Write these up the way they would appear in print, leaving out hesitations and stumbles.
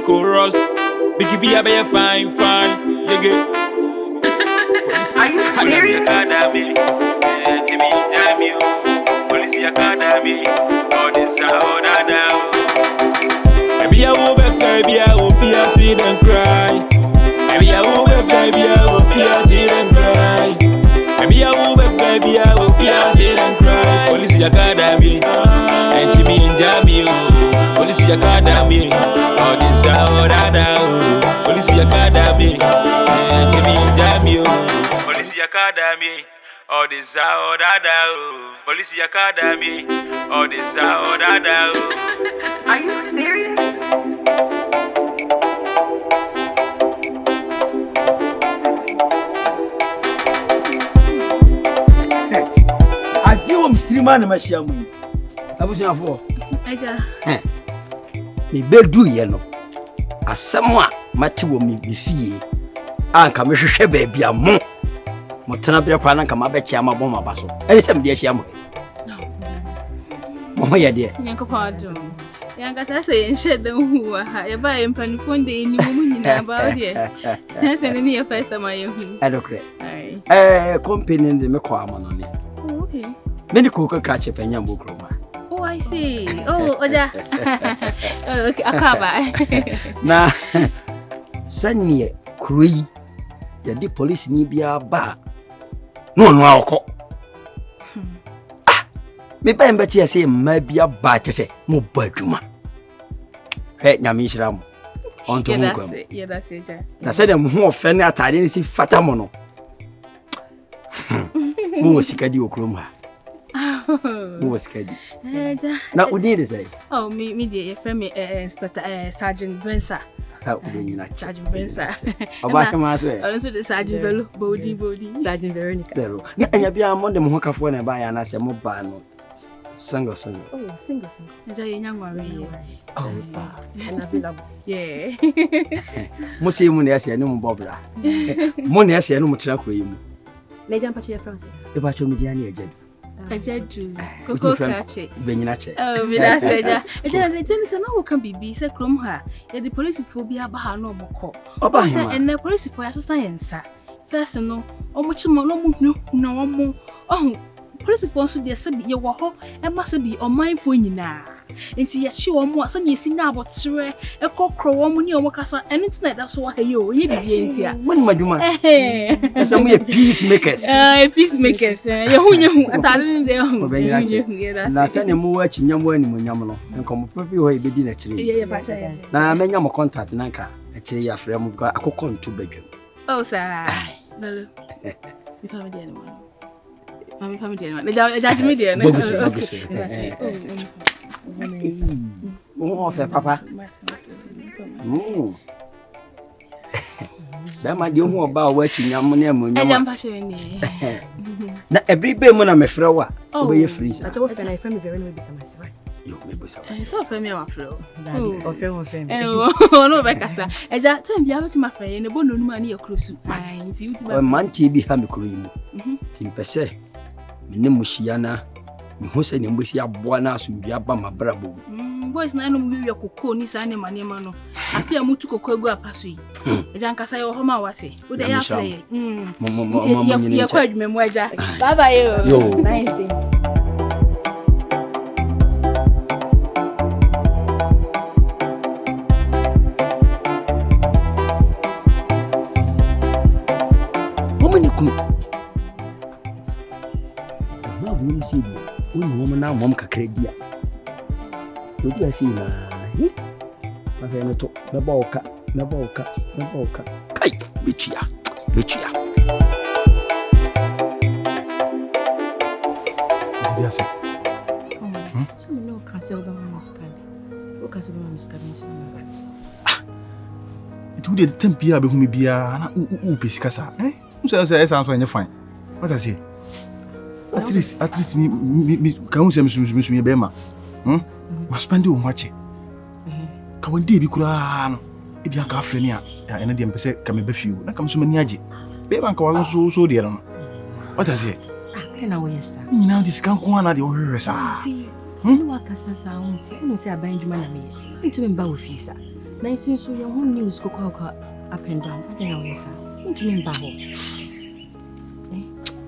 chorus. Biggie be a be fine. You get. Are you serious? Police Academy. All this all that now. Maybe I will be fair, be I will be a sit and cry. Maybe I will be fair, be I will be a sit and cry. Maybe I will be fair, be I will be a sit and cry. Police Academy, and Jimmy and Jamie. Police Academy, all this all that now. Police Academy, and Jimmy and Jamie. Police Academy. All this all that Police Academy. All this all that Are you serious? I do three man machine. I was not for. Aja. Me bedu ye no. Asemwa mate wo me befie. Anka me hwehwe ba bia mo. Motena bere kwa na kama bekia ma bom abaso. Ene sem de ahia mo. Mo ya de. Nyanko adu. Nkansah say enche dan hu ha. Ya ba empanifo de ni mu nyina ba o de. Na say ni your first time aye hu. Edokre. Company de me kwa mo no ne. Oh, okay. Me ni ko kakra che panya mo kroma. Oh, I see. Oh, Oja. Oh, okay, akaba. Na sanye kroi ya di police ni bia ba. No akọ. Me ba mbeti ya say ma bia ba che say mo baduma. Nyame hira mo. Onto mo kwam. Yeah, that's it. Na say dem ho ofe ne atade ni si fata mo no. Mo sika di okrom ha. Mo sika di. Na udi de say. Oh, me dey your friend me Inspector Sergeant Bensa. Sergeant Bensa. Obaka ma so e. Also the Sergeant Bello, Body. Sergeant Veronica. Bello. Nya bia mo dem ho kafo na ba ya na se mo ba no. Single. Oh, single. Aja ye nyangware. Oh, and available. Yeah. Mo se mu na ya se no mo bobra. Mo na ya se no mo tira ko yi mu. Na jam pachi ya France. E ba cho mi dia na ejadu. Ajadu. Koko krache. Benyina che. Oh, me da se ja. Eja le tell say na wo kan bibi say krom ha. Ya the police phobia ba ha no moko. Oba say hima. and the police for asesa yensa. First no, omo chimo no mu hunu na omo. Oh, police for so dey say ye wo ho e ma say bi omanfo nyina. Enti ye chi omo asa na esi na abotre e kokro omo ni omo kasa eni tina da so wa he o ye bibie enti a. Wani maduma. Esa mu ye peacemakers. Peacemakers. Ye hu atare ni de hu. Na se ne mu wa chinya mu ani mu nyam no. Nkomo papi ho e bedi na chire. Ye fa cha. Na menya mo contact na nka a chire ya frɛ mu ka akokɔ ntu badwam. Oh sir. Bello. You come there no. Mami come there no. The judge me there no. Bogus. Oh, fe papa. Da ma de hu oba wa chinyam na amunyam. E jam pa che ni. Na every be mu na me frɛ wa. Oba ye free sa. Acha wo friend I friend me very no be some right. Yo me bo sa. So friend me wa frɛ o. Oh, friend. No be kasa. E ja time bia beti ma frɛ ye ne bo no ma na ye krosu. Ai nti uti ba. O man ti bi ha me kuro yi mu. Ti mpɛsɛ me ne muhia na me ho sɛ ne mbosi aboa na asomdua ba mabrabo. Boys na no wiwi kokko ni sa ne manema no. Afia mutu kokko egu apaso yi. E ja Nkansah ye ho ma wate. Wo de ya frɛ ye. Ye kwa adwuma mu aja. Bye bye yo. Nice day. See you. Woman now, mom cacredia. Would you see my friend? The boca. Kai, Michia. Yes. So no cancel the muscat. What cancel the muscat? It would the tempia be whom be a piscasa. Eh? Who says I sound fine? What I say? At least me can say Miss Bema. Must spend you watch it. Can one day be cura? If you are Cafrenia, and then say, come be few, like I'm so many aji. Bema can so dear. What I say? I know, yes, sir. Now this can't go on at the order. No, I can't sound. No, say, I bind you, man. Into me, bow with you, sir. Nice so your own news go up and down. I think I will say. What do you mean baho?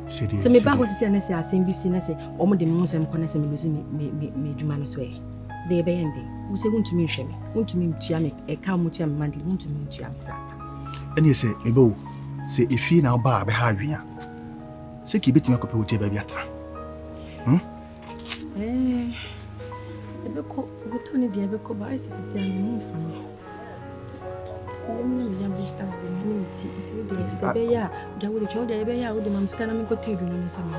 So me baho si na say asembisi na say omo de me nsem kona say me lose me djuma no so e. Dey be ende. Wo say wontumi nhwe me. Wontumi ntua me. E ka mo tua me mandle wontumi ntua me sa. Eni say me bo say efi na ba be ha adwen a. Say ki betimi akope wotie ba bi atra. Ebe ko butoni de ebe ko ba isisi ani mo fa no. Me ya bista be ni miti we dey say be ya da we dey be ya we dey mam skana me ko tedu na me sama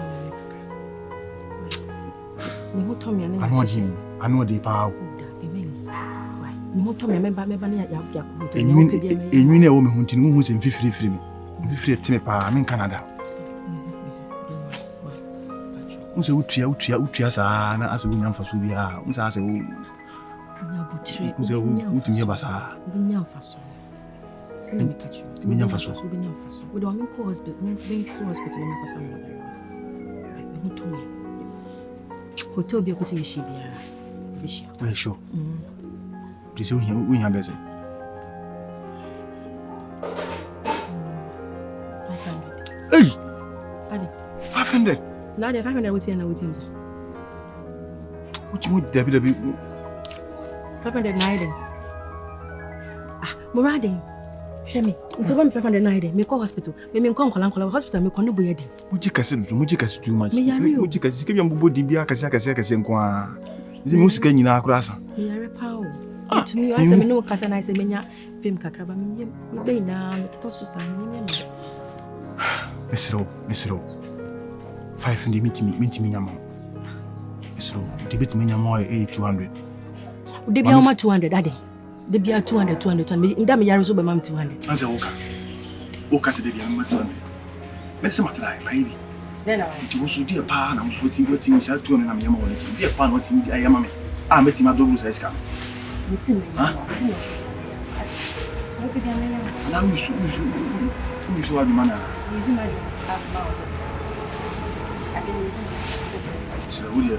me ho to me na anu de pa Imensa. Why? Me to me ba na ya ko to enwi na wo me hunti no hu se mfifiri mi. Mfifiri teme pa me Canada. Unse utua sa na ase wonya mfa so bi a unse ase wo na butire unse utumi ba sa wonya mfa so na me kachu wonya mfa so we don't go hospital me ko sam na me to me hotel bi ko se shi bia bishia we sure please we have bese 500 hey adi 500 now the 500 with you na with him sir which would debi 500 naira morade shemi nto ba me 500 naira me call hospital me nko nkola hospital me kono boyadi muji kase too much muji kase ke biam bobo di bia kase nko a nzi me usika nyina akura sa me yare pawo to me I say me no kase na say menya film kakraba me yem me be na me to so sa me yem mesro 500 mitimi nyama mesro debit me nyama 200 de bia ma 200 ade de bia 200 nda me yare so be mam 200 anze oka se de bia ma 200 me se matrai baby dena ti wo so dia pa na so ti sa 200 na me nyama wona ti dia pa na ti di ayama me meti ma double size ka listen me ha na usu wa bi mana usu ma as now I can use it so ude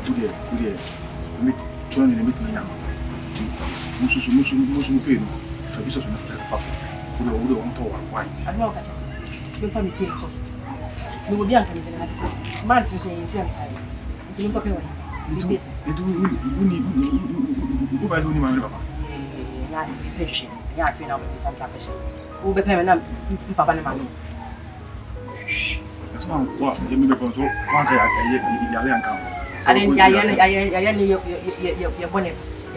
me join in me nyama ti musu pe no fa bi so na fa ude won to wa I know ka me fa mi pe so me wo bi an kan je na say man so yin je am kai ti me pa pe wa itu ba zo ni ma papa ya si fish ya fi na mo sam sa fish u be pe na papa na ma no that's why wa ye me be ko so wa ka ya le anka ale ya ni ye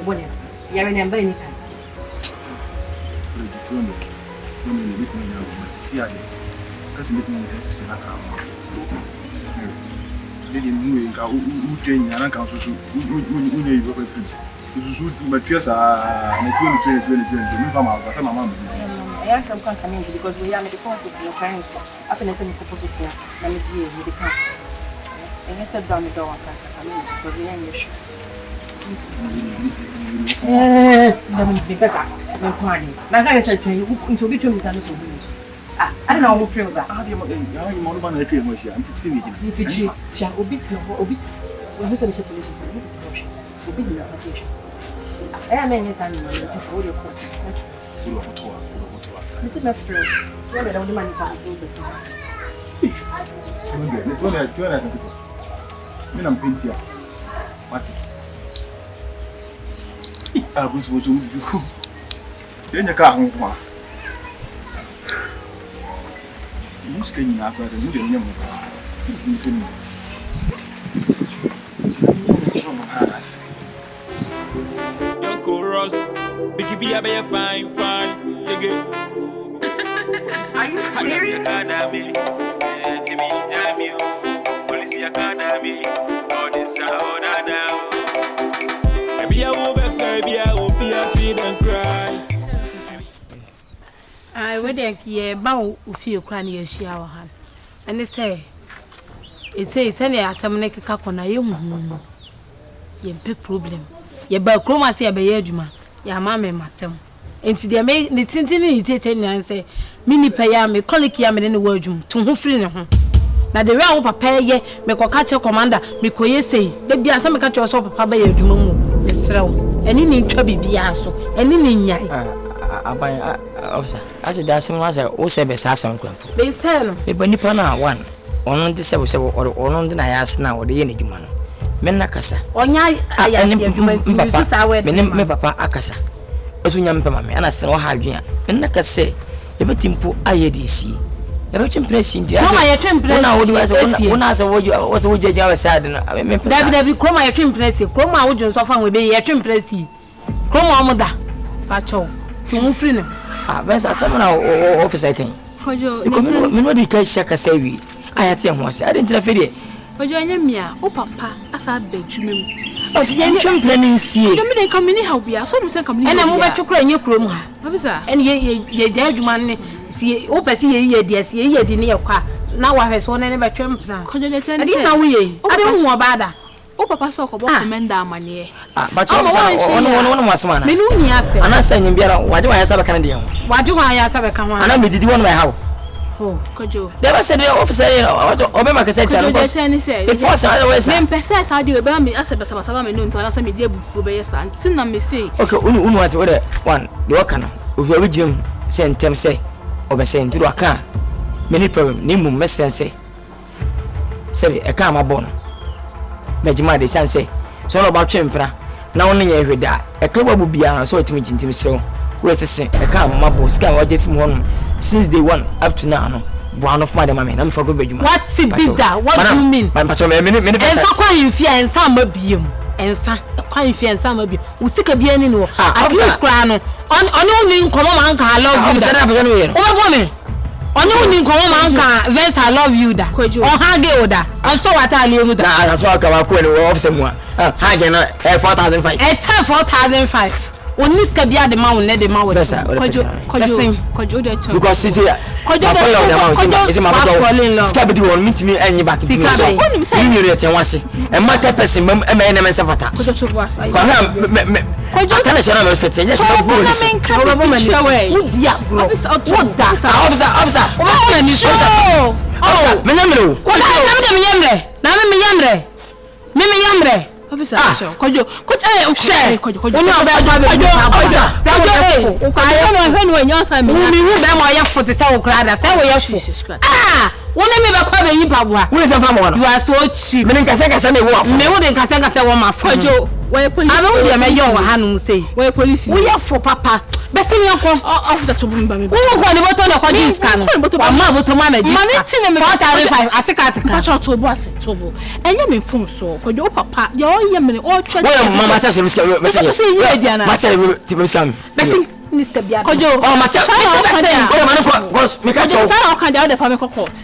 bone ya me namba ni kan tundo ni bit ni na ma si ya kasi bit ni se na ka lady mu nka u train na nka so u ne yi ko fi su ma tuasa na 20 me fa ma ka mama me I am some coming because we are medical hospital no kind so after na say me ko professor na me die medical and I said down the door ka because we are in issue na me be pesa me kwani na ka say twen into bi twen bisa no so I don't know who prays that. Dia mau mana nak yang masih, am fikir ni je. Ni fikir, siapa obit siapa obit, orang tu macam polisi tu, obit ni apa sih? Ayah mana sana ni, itu orang kuat. Orang tua. Mesti macam tu, tu ada orang di mana kau tu betul. Tu ada tu. Ni nam pensia. Mati. Abu tu tu. Dia nak kau apa? Musu kan yana fara mu da nyamu ba mutum Young chorus Biggie be a fine you get Are you serious? Academy Jimmy Jamio Police Academy all this out now Maybe I will be a see them cry I wede ye ba wo fie kra na ye hia wo ha ene say e say ne asem ne keka kona ye huhu ye mpe problem ye ba kroma se ye ba ye adwuma ya ma me masem enti de me ne tintini ni tete ni say mini pa ya me colleague ya me ne wo adwum to ho free ne ho na de wa wo papa ye me koka che commander me koye sei de bia asem ka che so papa ba ye adwuma mu esrew eni ni ntwa bibia so eni ni nyai aban officer. I said that someone say o se be sa san krampo. Be say no. E bani pa na one. Ono nti se ono ndi na ya ase na wo de ye na dwuma no. Men na kasa. Onya ayase adwuma nti you sa we. Me papa akasa. Esu nya me mama me ana se na wo ha adwen a. Men na kasa. E betimpo aye de si. E be twempresi nti ase. Kroma ye twempresi. Na wo de ase wo na ase wo jeja we side na. Me pesa. Dabi kroma ye twempresi. Kroma wo dwon so fa we be ye twempresi. Kroma omoda. Pa cho. Ti mu free no. Venza someone officer can. Kojo, me no dey kai shaka say we. Ayate ho ase. I didn't fe dey. Kojo anya mia, o papa asa ba twumem. O si yan twem planning sie. Kojo me dey come ni how bia, so me say come ni. Ena mo betwe kura nye kurom ha. Officer. Ene ye gya adwuma ne sie o pese ye die sie ye di ne ye kwa. Na wa hweso ne betwem plan. Kojo le ten say. Ade na wo ye. Ade hu obada. O papa so ko bo commander amane. But ono wasema na. Me no ni ase. Ana sanya biara waje wa yasa beka na de ho. Waje wa yasa beka ho. Ana medidi won my how. Oh, Kojo. They were said the officer obe market center. Kojo dey say ni say. The person always say. Me pese sa de we be me ase besa basa me no nto ana say me di abufu be yesa. Ntin na me say. Okay, unu what we one. The work no. Ofi obi jim say ntem say. Obe say nturu aka. Many problem ni mum mesense. Say e ka ma bon. Mejima de sanse so no ba twempra na won nya hweda e ka babu bia so otimi jintim sew we tese e ka mabo sika wa je film hon since day one up to now no buano of madam na me fa go bejuma what be that what do you mean man pacho me ensa kwa himfia ensa ma biem ensa kwa himfia ensa ma biem usika bia ni no at least kwa no on ni nkomo man ka love you that o ba bo me Onu ni nko ma nka verse I love you da. O ha ge oda. On so wata ali mu da. Na so aka wa ko ni office mu a. Ha ge na 4005. E cha 4005. Oni ska bia de ma won ne de ma wo. Kojo de cho. Because see kojo de is my brother. Ska be di won mitimi enyi back. So you need to tell wase. E matter person e ma na mensa fata. Kojo to boss. Ko ha kojo kana shara me respect enye to bo ni so. Officer. Oh, menyamre. Ko da menyamre. Menyamre. Officer, kojo. Kojo. Oni oba gba me. Officer. Kojo. Ayo no hwe no enyo sa me. Mi hu be mo ye fote se wo krada. Se wo ye fo. Woni me be kwa be yi paboa. Woni se fa mo no. You are so cheap. Me nkasa me wo afo. Me wo de nkasa wo ma fo. Kojo. We police. Aba wo de me yo wa hanu sei. We police. Wo ye fo papa. Besi mi akọ. Officer to bumba me. Wo ko ni boto na kwa diska no. Wa ma boto ma na diska. Mani ti na me 4,500 atika. Pacho to bo ase to bo. Enye me fun so. Kojo papa. Ye o ye me o twa. Wo mama ta se miska. Besi ye dia na. Ma ta ti miska. Besi ni ska bia. Kojo. Ma ta. Wo ma no ko me ka cho. Sara o kan dia o de fa me court.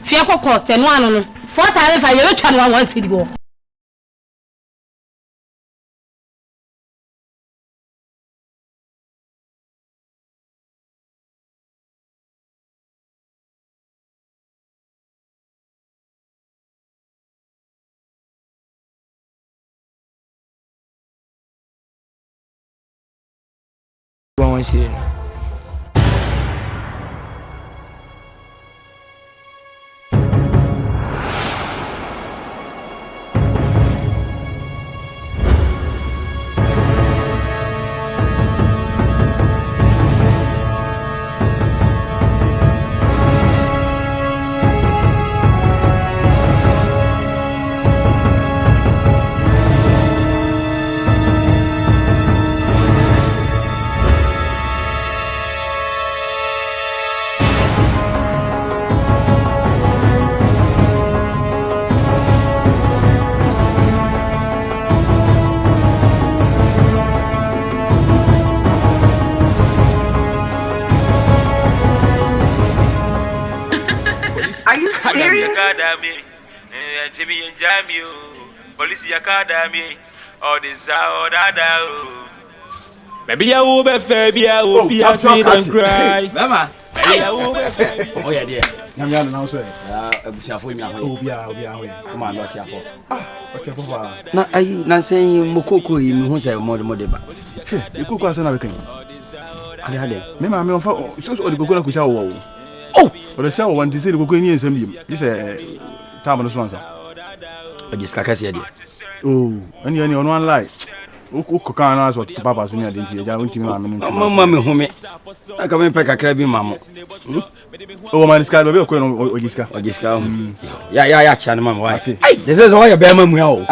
Fia court eno anu no. 4,500 ye twa no 1 cedi go. One city. Academy, Jimmy and Jamie, Police Academy, all this out. Maybe I will be fair, I will be a sit and cry. Mama, I will be fair. oh yeah, dear. Nyamya na so e. Abusia fo mi aho. Obi a ho. Come on, not here. Okay, papa. Na ayi na sen mokoko yi mi hu say mod ba. Ikuku asa na bekan. Ade. Me ma me on fa so o de gogo na kucha wo. Oh, o de say wo wan ti say de gogo ni ensam biem. This time no so ansa. O jiska kasi ya dia. Oh, ani ono one lie. Uko na so to papa so nya de nti ya untimi ma me no. Mama me home. Aka me pe kakra bi mamo. O man ska be ko no ogiska. Ogiska. Ya cha no mama why. Ai, this is why you be mamu ya o.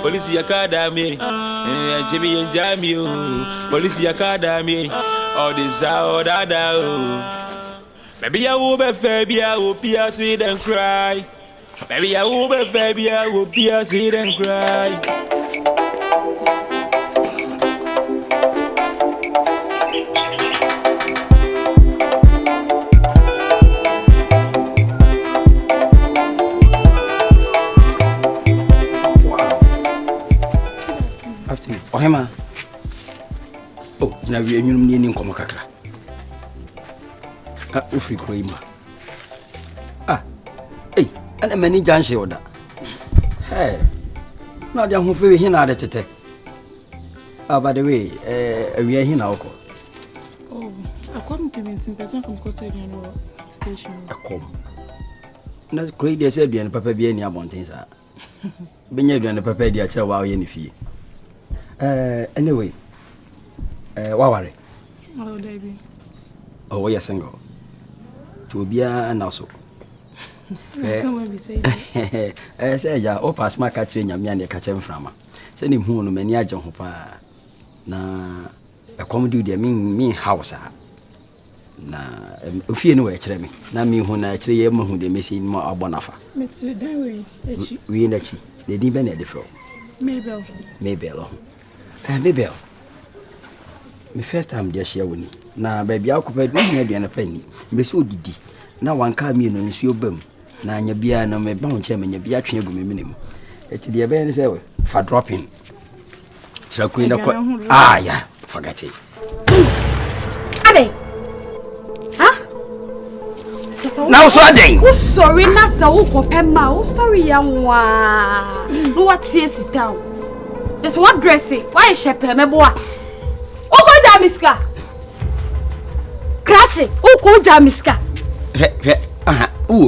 Police academy. Jimmy and Jamie. Police academy. All this out that. Maybe I will be fair, I will be a sit and cry. Maybe I will be fair, I will be a sit and cry. Ohema. Oh, na we enwum ni nkomo kakra. Ufri kroima. Hey, ana mani janche oda. Hey. Na dia ho fe hi na de tete. By the way, we are here now. Oh, I come to me in person from Kwadwo station. I come. Na koi dey say bia na papa bia ni abonten sa. Benya bia na papa dia cha wa ye ni fie. Anyway, waware. Oh, baby. Oh, we are single. To be an also. Someone be saying, say, ya, oh, pass my catching and me catch him from. Send him home, many a jump. Na a comedy, dear me house. Na if you know a tremmy, na me who I three years who they missing more abonafa. We in the chi, they didn't at the floor. Mabel. Mabel. Mabel. My first time there share with me. Na baby occupied me and a penny. Me so didi. Na one come in and see your bum. Na nya bia na me bound chairman ya bia twen go me minimum. It's the event say for dropping. Queen yeah, forget it. Ade. Huh? Now so ade. Oh sorry na sa wo kopema. Oh sorry ya nwa. No what is it down. This what dressing? Why shepe me boa? Oko jamiska. Crash. Oko jamiska.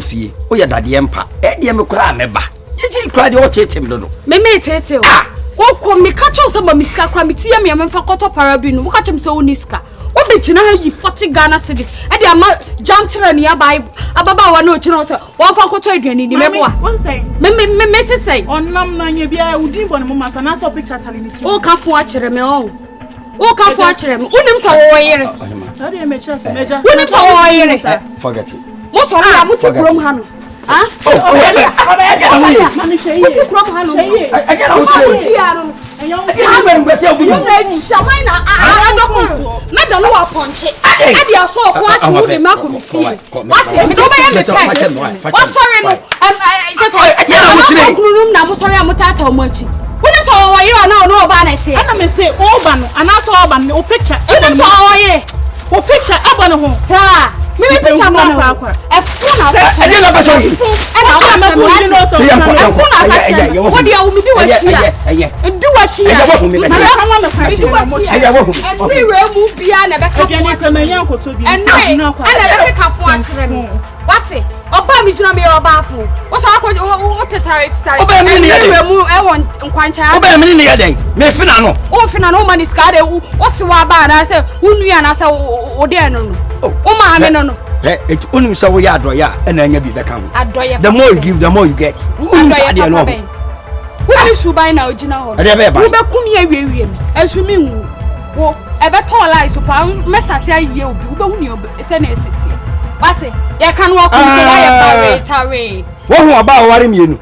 Fie. O ya dade empa. E de me kura meba. Ye kura de o chetem do no. Me tete o. Oko me kacho so ma miska kwa mitia me amfa koto parabi no. Wo kacho me so uniska. Wo be gina yi 40 Ghana cedis. E de ama jantra ne abai ababa wa no gina so. Wo fa koto aduani ni mebo a. One say. Me say. Onam na nya bia udin bo ne mo maso na so picture talinity. O ka fu a kire me o. O ka fu a kire me. Unim so wo yere. That dey me chance meja. Unim so wo yere. Forget it. Mo so na mo ti krom ha no. Ah? Mami shey. Mo ti krom ha no. Agara o ti. I don't know what punch it. I did so quite to the Macum. What's sorry? I'm sorry, I'm a much. When you saw you are now about it. I may say Oban and I saw Oban no picture. O picture Oban home. Sir. Maybe picture man. A phone. I didn't know so. And I'm what do you do what here? Do what here? And we remove piano back and what's it? Oba mi juna me oba fu. What's what start? Oba mi ni remove e won nkwancha. Oba mi ni yaden. Me fina no. O fina no man is card e what's wa ba na say unua na say o de no. O ma me no. It unim so we adoya e na anya bi beka ho. Adoya. The more you give, the more you get. Unim so ade no. Who should buy now ojina ho. Ade be ba. Wo be kum ye wiewiem. Asumi hu. Wo e be ton lie so pa me start aye obi. Wo be hu ni se na etete. What it? You can walk with the what who about worry me?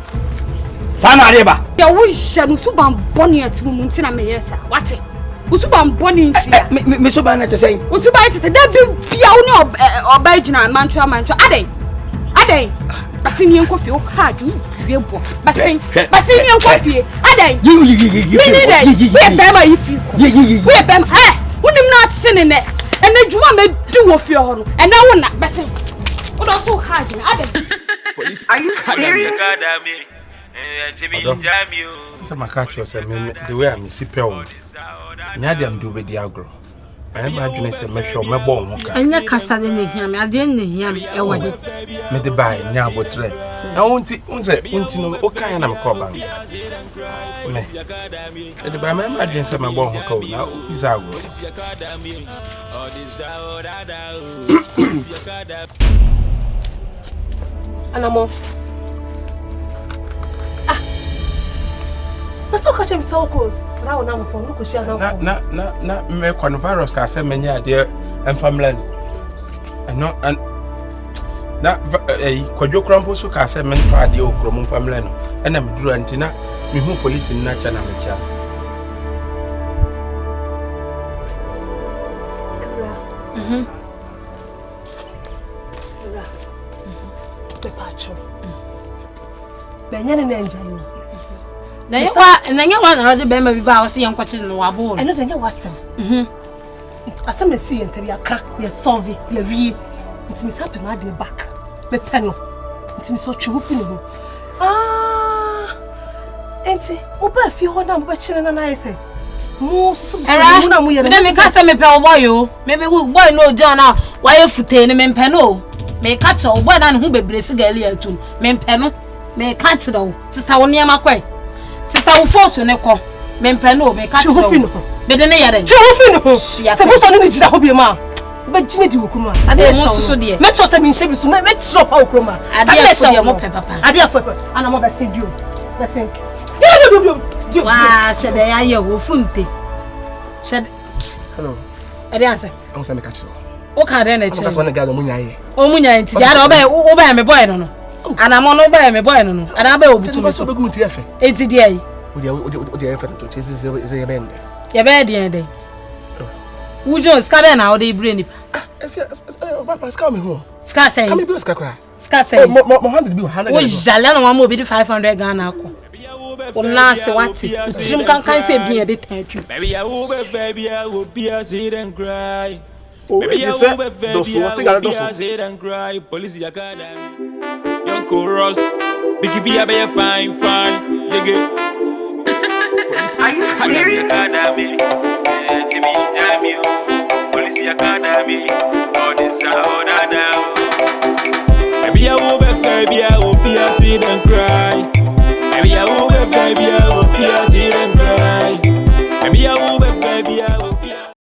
Sana Reba. The wish and Suban Bonnie at Muntina Mayesa. What it? Usuban Bonnie, Miss Subana to say, Usubai to the Piano or Belgian Mantua. Ade, Bassinian coffee, or card you, Bassinian coffee. Ade, you need it. We're Bama if you. We're Bama. Wouldn't not sinning it. And then you want to do of your own, and I will not be saying, what also hard. Are you serious? So my catch was the way I'm sipel. Nyadiam do with the agro. I am going to make sure my bone. And your Nkansah in the him, I didn't hear me. Me the buy, Nyabo Tre. I want it, okay, and I'm called. The Bama against my born now is our Anamo. Mas só catch him so close. Now na phone no kushia na. Na me coronavirus ka say many ade and family. And no and na Kwadwo krampo so ka say men to ade o kromo family no. And am duru antina me hu police na cha na me cha. Pepacho. Benyane na enjayo. Na ye wa na de be ma bi ba wo se yankwache no wabo. Eno de nya wasem. Asem na si entabi aka, ye solve, ye wie. Ntimi sa pe ma de back. Me peno. Ntimi so twu fi no. Enti, oba fi ho na mo ba chine na na yese. Mo so na mo ye na. Me ka se me pe wo boy o. Me boy no John na wa ye fute ne me peno. Me catch o boy na ne hu bebre se gali atun. Me peno. Me catch do. Sisa wo ne amakwai. Sisa wo force ne ko. Me peno me catch do. Be de ne yare. Twu fi no. Se mo so ne jira ho bi ma. Be jime di okunu a. Ade mo so de. Me cho se me nche bi so me tro pa okunu ma. Ade so de mo pe papa. Ade afo pe. Ana mo be se dio. Be se. Dio. Wa shede ya ye wo funte. Shede. Hello. Ade answer. I'm saying catch you. O ka de na chi. That's one guy the munya here. O munya nti ya o ba me boy no. Ana mo no ba me boy no. Ana ba obutu me so. Be gun ti efe. Enti de ayi. O de efe to chase is ye bend. Ye be de den. Wujo ska be na o de brain nipa. Papa ska me ho. Ska say. Come be ska cry. Ska say. Mo 100 be 100. O jale no mo bi 500 Ghana ko. O na se wati. Utrim kan say bi e de tantwi. Baby I will be a sit and cry. Baby you say those what thing are those. Sit and cry. Police academy. Young chorus. Biggie be a fine. You get. Are you serious?